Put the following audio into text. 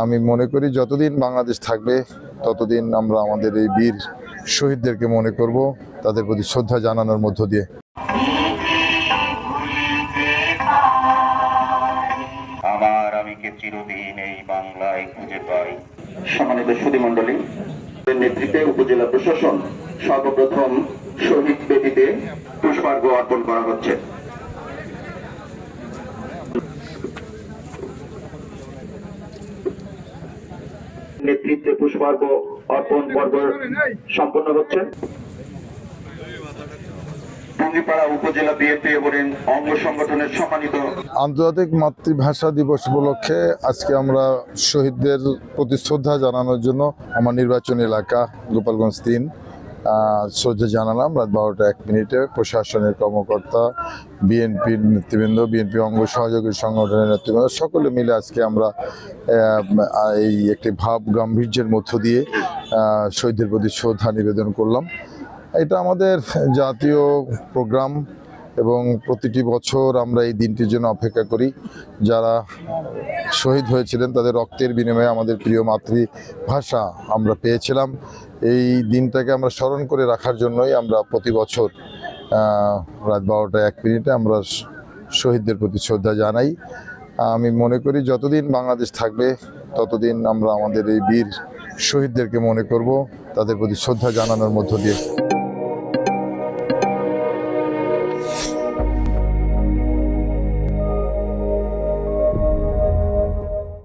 আমি মনে করি যতদিন বাংলাদেশ থাকবে ততদিন আমরা আমাদের এই বীর শহীদদেরকে মনে করব, তাদের প্রতি শ্রদ্ধা জানানোর মধ্য দিয়ে। আমি কে চিরদিন এই বাংলায় খুঁজে পাই। সম্মানিত সুধীমণ্ডলী, নেতৃত্বে উপজেলা প্রশাসন সর্বপ্রথম শহীদ বেদিতে পুষ্পার্ঘ্য অর্পণ করা হচ্ছে। নেতৃত্বে পুষ্পার্ঘ্য অর্পণ পর্ব সম্পন্ন হচ্ছে। টঙ্গীপাড়া উপজেলা বিএনপি এবং অঙ্গ সংগঠনের সম্মানিত আন্তর্জাতিক মাতৃভাষা দিবস উপলক্ষে আজকে আমরা শহীদদের প্রতি শ্রদ্ধা জানানোর জন্য আমার নির্বাচনী এলাকা গোপালগঞ্জ 3 শ্রদ্ধা জানালাম। রাত 12:01 প্রশাসনের কর্মকর্তা, বিএনপির নেতৃবৃন্দ, বিএনপি অঙ্গ সহযোগী সংগঠনের নেতৃবৃন্দ সকলে মিলে আজকে আমরা এই একটি ভাব গাম্ভীর্যের মধ্য দিয়ে শহীদদের প্রতি শ্রদ্ধা নিবেদন করলাম। এটা আমাদের জাতীয় প্রোগ্রাম এবং প্রতিটি বছর আমরা এই দিনটির জন্য অপেক্ষা করি। যারা শহীদ হয়েছিলেন তাদের রক্তের বিনিময়ে আমাদের প্রিয় মাতৃভাষা আমরা পেয়েছিলাম। এই দিনটাকে আমরা স্মরণ করে রাখার জন্যই আমরা প্রতি বছর রাত 12:01 আমরা শহীদদের প্রতি শ্রদ্ধা জানাই। আমি মনে করি যতদিন বাংলাদেশ থাকবে ততদিন আমরা আমাদের এই বীর শহীদদেরকে মনে করব, তাদের প্রতি শ্রদ্ধা জানানোর মধ্য দিয়ে।